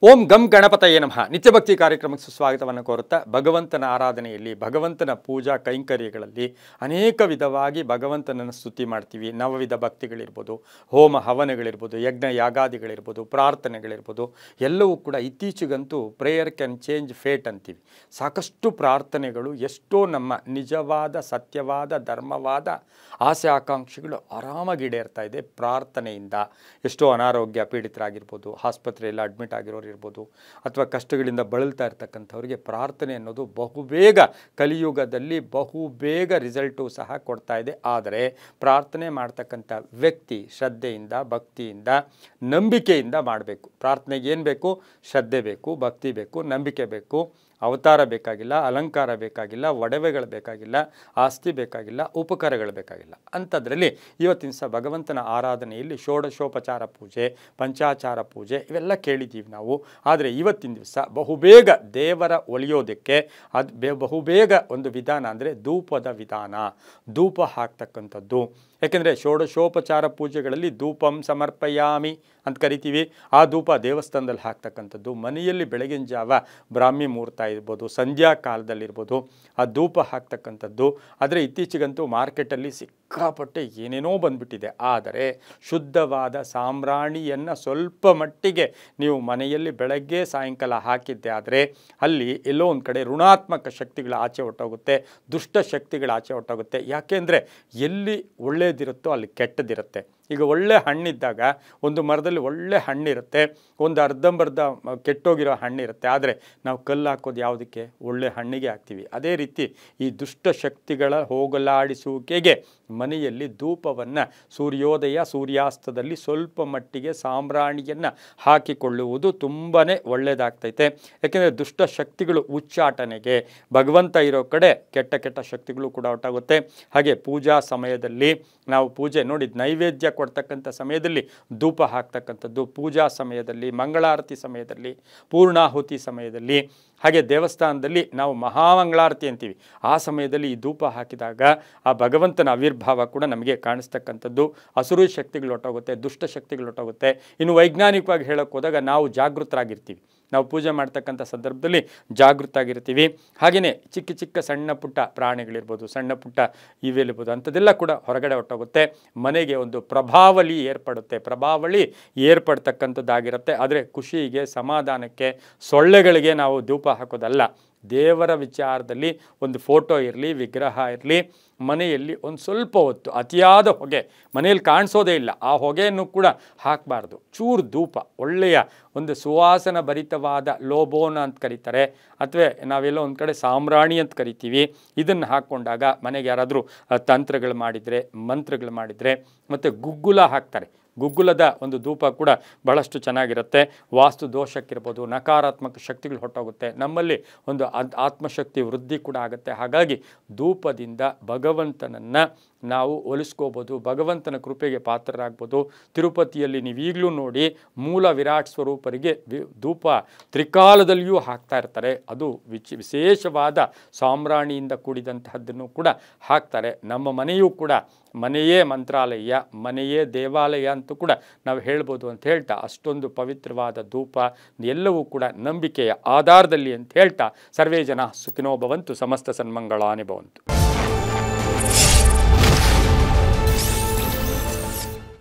ಓಂ ಗಂ ಗಣಪತಯೇ ನಮಃ. ನಿತ್ಯಭಕ್ತಿ ಕಾರ್ಯಕ್ರಮಕ್ಕೆ ಸುಸ್ವಾಗತವನ್ನು ಕೋರುತ್ತಾ ಭಗವಂತನ ಆರಾಧನೆಯಲ್ಲಿ ಭಗವಂತನ ಪೂಜಾ ಕೈಂಕರ್ಯಗಳಲ್ಲಿ ಅನೇಕ ವಿಧವಾಗಿ ಭಗವಂತನನ್ನು ಸ್ತುತಿ ಮಾಡ್ತೀವಿ. ನವವಿಧ ಭಕ್ತಿಗಳಿರ್ಬೋದು, ಹೋಮ ಹವನಗಳಿರ್ಬೋದು, ಯಜ್ಞ ಯಾಗಾದಿಗಳಿರ್ಬೋದು, ಪ್ರಾರ್ಥನೆಗಳಿರ್ಬೋದು, ಎಲ್ಲವೂ ಕೂಡ ಇತ್ತೀಚೆಗಂತೂ ಪ್ರೇಯರ್ ಕ್ಯಾನ್ ಚೇಂಜ್ ಫೇಟ್ ಅಂತೀವಿ. ಸಾಕಷ್ಟು ಪ್ರಾರ್ಥನೆಗಳು ಎಷ್ಟೋ ನಮ್ಮ ನಿಜವಾದ ಸತ್ಯವಾದ ಧರ್ಮವಾದ ಆಸೆ ಆಕಾಂಕ್ಷೆಗಳು ಆರಾಮಾಗಿ ಈಡೇರ್ತಾ ಇದೆ ಪ್ರಾರ್ಥನೆಯಿಂದ. ಎಷ್ಟೋ ಅನಾರೋಗ್ಯ ಪೀಡಿತರಾಗಿರ್ಬೋದು, ಆಸ್ಪತ್ರೆಯಲ್ಲಿ ಅಡ್ಮಿಟ್ ಆಗಿರೋರು ಇರ್ಬೋದು, ಅಥವಾ ಕಷ್ಟಗಳಿಂದ ಬಳಲ್ತಾ ಇರ್ತಕ್ಕಂಥವ್ರಿಗೆ ಪ್ರಾರ್ಥನೆ ಅನ್ನೋದು ಬಹುಬೇಗ ಕಲಿಯುಗದಲ್ಲಿ ಬಹುಬೇಗ ರಿಸಲ್ಟು ಸಹ ಕೊಡ್ತಾ ಇದೆ. ಆದರೆ ಪ್ರಾರ್ಥನೆ ಮಾಡ್ತಕ್ಕಂಥ ವ್ಯಕ್ತಿ ಶ್ರದ್ಧೆಯಿಂದ, ಭಕ್ತಿಯಿಂದ, ನಂಬಿಕೆಯಿಂದ ಮಾಡಬೇಕು. ಪ್ರಾರ್ಥನೆಗೆ ಏನು ಬೇಕು? ಶ್ರದ್ಧೆ ಬೇಕು, ಭಕ್ತಿ ಬೇಕು, ನಂಬಿಕೆ ಬೇಕು. ಅವತಾರ ಬೇಕಾಗಿಲ್ಲ, ಅಲಂಕಾರ ಬೇಕಾಗಿಲ್ಲ, ಒಡವೆಗಳು ಬೇಕಾಗಿಲ್ಲ, ಆಸ್ತಿ ಬೇಕಾಗಿಲ್ಲ, ಉಪಕಾರಗಳು ಬೇಕಾಗಿಲ್ಲ. ಅಂಥದ್ರಲ್ಲಿ ಇವತ್ತಿನ ಸಹ ಭಗವಂತನ ಆರಾಧನೆಯಲ್ಲಿ ಷೋಡಶೋಪಚಾರ ಪೂಜೆ, ಪಂಚಾಚಾರ ಪೂಜೆ ಇವೆಲ್ಲ ಕೇಳಿದ್ದೀವಿ ನಾವು. ಆದರೆ ಇವತ್ತಿನ ದಿವಸ ಬಹುಬೇಗ ದೇವರ ಒಲಿಯೋದಕ್ಕೆ ಬಹುಬೇಗ ಒಂದು ವಿಧಾನ ಅಂದರೆ ಧೂಪದ ವಿಧಾನ. ಧೂಪ ಹಾಕ್ತಕ್ಕಂಥದ್ದು. ಯಾಕೆಂದರೆ ಷೋಡಶೋಪಚಾರ ಪೂಜೆಗಳಲ್ಲಿ ಧೂಪಂ ಸಮರ್ಪಯಾಮಿ ಅಂತ ಕರಿತೀವಿ. ಆ ಧೂಪ ದೇವಸ್ಥಾನದಲ್ಲಿ ಹಾಕ್ತಕ್ಕಂಥದ್ದು, ಮನೆಯಲ್ಲಿ ಬೆಳಗಿನ ಜಾವ ಬ್ರಾಹ್ಮಿ ಮುಹೂರ್ತ ಇರ್ಬೋದು, ಸಂಧ್ಯಾ ಕಾಲದಲ್ಲಿರ್ಬೋದು ಆ ಧೂಪ ಹಾಕ್ತಕ್ಕಂಥದ್ದು. ಆದರೆ ಇತ್ತೀಚೆಗಂತೂ ಮಾರ್ಕೆಟಲ್ಲಿ ಸಿಕ್ಕಾಪಟ್ಟೆ ಏನೇನೋ ಬಂದ್ಬಿಟ್ಟಿದೆ. ಆದರೆ ಶುದ್ಧವಾದ ಸಾಂಬ್ರಾಣಿಯನ್ನು ಸ್ವಲ್ಪ ಮಟ್ಟಿಗೆ ನೀವು ಮನೆಯಲ್ಲಿ ಬೆಳಗ್ಗೆ ಸಾಯಂಕಾಲ ಹಾಕಿದ್ದೆ ಆದರೆ ಅಲ್ಲಿ ಎಲ್ಲೋ ಒಂದು ಕಡೆ ಋಣಾತ್ಮಕ ಶಕ್ತಿಗಳ ಆಚೆ ಹೊಟ್ಟೋಗುತ್ತೆ, ದುಷ್ಟ ಶಕ್ತಿಗಳ ಆಚೆ ಹೊಟ್ಟೋಗುತ್ತೆ. ಯಾಕೆಂದರೆ ಎಲ್ಲಿ ಒಳ್ಳೆಯದಿರುತ್ತೋ ಅಲ್ಲಿ ಕೆಟ್ಟದಿರುತ್ತೆ. ಈಗ ಒಳ್ಳೆ ಹಣ್ಣಿದ್ದಾಗ ಒಂದು ಮರದಲ್ಲಿ ಒಳ್ಳೆ ಹಣ್ಣಿರುತ್ತೆ, ಒಂದು ಅರ್ಧಂಬರ್ಧ ಕೆಟ್ಟೋಗಿರೋ ಹಣ್ಣಿರುತ್ತೆ. ಆದರೆ ನಾವು ಕಲ್ಲು ಹಾಕೋದು ಯಾವುದಕ್ಕೆ? ಒಳ್ಳೆ ಹಣ್ಣಿಗೆ ಹಾಕ್ತೀವಿ. ಅದೇ ರೀತಿ ಈ ದುಷ್ಟ ಶಕ್ತಿಗಳ ಹೋಗಲಾಡಿಸುವಿಕೆಗೆ ಮನೆಯಲ್ಲಿ ಧೂಪವನ್ನು ಸೂರ್ಯೋದಯ ಸೂರ್ಯಾಸ್ತದಲ್ಲಿ ಸ್ವಲ್ಪ ಮಟ್ಟಿಗೆ ಸಾಂಬ್ರಾಣಿಯನ್ನು ಹಾಕಿಕೊಳ್ಳುವುದು ತುಂಬಾ ಒಳ್ಳೆಯದಾಗ್ತೈತೆ. ಯಾಕೆಂದರೆ ದುಷ್ಟ ಶಕ್ತಿಗಳು ಉಚ್ಚಾಟನೆಗೆ ಭಗವಂತ ಇರೋ ಕಡೆ ಕೆಟ್ಟ ಕೆಟ್ಟ ಶಕ್ತಿಗಳು ಕೂಡ ಹೊರಟಾಗುತ್ತೆ. ಹಾಗೆ ಪೂಜಾ ಸಮಯದಲ್ಲಿ ನಾವು ಪೂಜೆ ನೋಡಿದ ನೈವೇದ್ಯ ಕೊಡ್ತಕ್ಕಂಥ ಸಮಯದಲ್ಲಿ ಧೂಪ ಹಾಕ್ತಕ್ಕಂಥದ್ದು, ಪೂಜಾ ಸಮಯದಲ್ಲಿ, ಮಂಗಳಾರತಿ ಸಮಯದಲ್ಲಿ, ಪೂರ್ಣಾಹುತಿ ಸಮಯದಲ್ಲಿ, ಹಾಗೆ ದೇವಸ್ಥಾನದಲ್ಲಿ ನಾವು ಮಹಾಮಂಗಳಾರತಿ ಅಂತೀವಿ. ಆ ಸಮಯದಲ್ಲಿ ಈ ಧೂಪ ಹಾಕಿದಾಗ ಆ ಭಗವಂತನ ಆವಿರ್ಭಾವ ಕೂಡ ನಮಗೆ ಕಾಣಿಸ್ತಕ್ಕಂಥದ್ದು. ಅಸುರಿ ಶಕ್ತಿಗಳು ಹೊರಟೋಗುತ್ತೆ, ದುಷ್ಟ ಶಕ್ತಿಗಳು ಹೊರಟೋಗುತ್ತೆ. ಇನ್ನು ವೈಜ್ಞಾನಿಕವಾಗಿ ಹೇಳೋಕ್ಕೆ ಹೋದಾಗ ನಾವು ಜಾಗೃತರಾಗಿರ್ತೀವಿ. ನಾವು ಪೂಜೆ ಮಾಡ್ತಕ್ಕಂಥ ಸಂದರ್ಭದಲ್ಲಿ ಜಾಗೃತರಾಗಿರ್ತೀವಿ. ಹಾಗೆಯೇ ಚಿಕ್ಕ ಚಿಕ್ಕ ಸಣ್ಣ ಪುಟ್ಟ ಪ್ರಾಣಿಗಳಿರ್ಬೋದು, ಸಣ್ಣ ಪುಟ್ಟ ಇವೆಲಿರ್ಬೋದು, ಅಂಥದ್ದೆಲ್ಲ ಕೂಡ ಹೊರಗಡೆ ಹೊರಟೋಗುತ್ತೆ. ಮನೆಗೆ ಒಂದು ಪ್ರಭಾವಳಿ ಏರ್ಪಡ್ತಕ್ಕಂಥದ್ದಾಗಿರುತ್ತೆ. ಆದರೆ ಖುಷಿಗೆ, ಸಮಾಧಾನಕ್ಕೆ, ಸೊಳ್ಳೆಗಳಿಗೆ ನಾವು ಧೂಪ ಹಾಕೋದಲ್ಲ. ದೇವರ ವಿಚಾರದಲ್ಲಿ ಒಂದು ಫೋಟೋ ಇರಲಿ, ವಿಗ್ರಹ ಇರಲಿ, ಮನೆಯಲ್ಲಿ ಒಂದು ಸ್ವಲ್ಪ ಹೊತ್ತು ಅತಿಯಾದ ಹೊಗೆ ಮನೆಯಲ್ಲಿ ಕಾಣಿಸೋದೇ ಇಲ್ಲ, ಆ ಹೊಗೆಯನ್ನು ಕೂಡ ಹಾಕಬಾರ್ದು. ಚೂರು ಧೂಪ, ಒಳ್ಳೆಯ ಒಂದು ಸುವಾಸನ ಭರಿತವಾದ ಲೋಬೋನ ಅಂತ ಕರೀತಾರೆ, ಅಥವಾ ನಾವೆಲ್ಲೋ ಒಂದು ಕಡೆ ಸಾಂಬ್ರಾಣಿ ಅಂತ ಕರಿತೀವಿ. ಇದನ್ನು ಹಾಕ್ಕೊಂಡಾಗ ಮನೆಗೆ ಯಾರಾದರೂ ತಂತ್ರಗಳು ಮಾಡಿದರೆ, ಮಂತ್ರಗಳು ಮಾಡಿದರೆ, ಮತ್ತು ಗುಗ್ಗುಲ ಹಾಕ್ತಾರೆ. ಗುಗ್ಗುಲದ ಒಂದು ಧೂಪ ಕೂಡ ಬಹಳಷ್ಟು ಚೆನ್ನಾಗಿರುತ್ತೆ. ವಾಸ್ತು ದೋಷಕ್ಕಿರ್ಬೋದು, ನಕಾರಾತ್ಮಕ ಶಕ್ತಿಗಳು ಹೊರಟೋಗುತ್ತೆ. ನಮ್ಮಲ್ಲಿ ಒಂದು ಆತ್ಮಶಕ್ತಿ ವೃದ್ಧಿ ಕೂಡ ಆಗುತ್ತೆ. ಹಾಗಾಗಿ ಧೂಪದಿಂದ ಭಗವಂತನನ್ನು ನಾವು ಒಲಿಸ್ಕೋಬೋದು, ಭಗವಂತನ ಕೃಪೆಗೆ ಪಾತ್ರರಾಗ್ಬೋದು. ತಿರುಪತಿಯಲ್ಲಿ ನೀವು ಈಗಲೂ ನೋಡಿ ಮೂಲ ವಿರಾಟ್ ಸ್ವರೂಪರಿಗೆ ಧೂಪ ತ್ರಿಕಾಲದಲ್ಲಿಯೂ ಹಾಕ್ತಾ ಇರ್ತಾರೆ. ಅದು ವಿಶೇಷವಾದ ಸಾಂಬ್ರಾಣಿಯಿಂದ ಕೂಡಿದಂತಹದ್ದನ್ನು ಕೂಡ ಹಾಕ್ತಾರೆ. ನಮ್ಮ ಮನೆಯೂ ಕೂಡ ಮನೆಯೇ ಮಂತ್ರಾಲಯ, ಮನೆಯೇ ದೇವಾಲಯ ಅಂತೂ ಕೂಡ ನಾವು ಹೇಳ್ಬೋದು ಅಂತ ಹೇಳ್ತಾ, ಅಷ್ಟೊಂದು ಪವಿತ್ರವಾದ ಧೂಪ ಎಲ್ಲವೂ ಕೂಡ ನಂಬಿಕೆಯ ಆಧಾರದಲ್ಲಿ ಅಂತ ಹೇಳ್ತಾ, ಸರ್ವೇ ಜನ ಸುಖಿನೋ ಭವಂತು, ಸಮಸ್ತ ಸನ್ಮಂಗಳಾನಿ ಭವಂತು.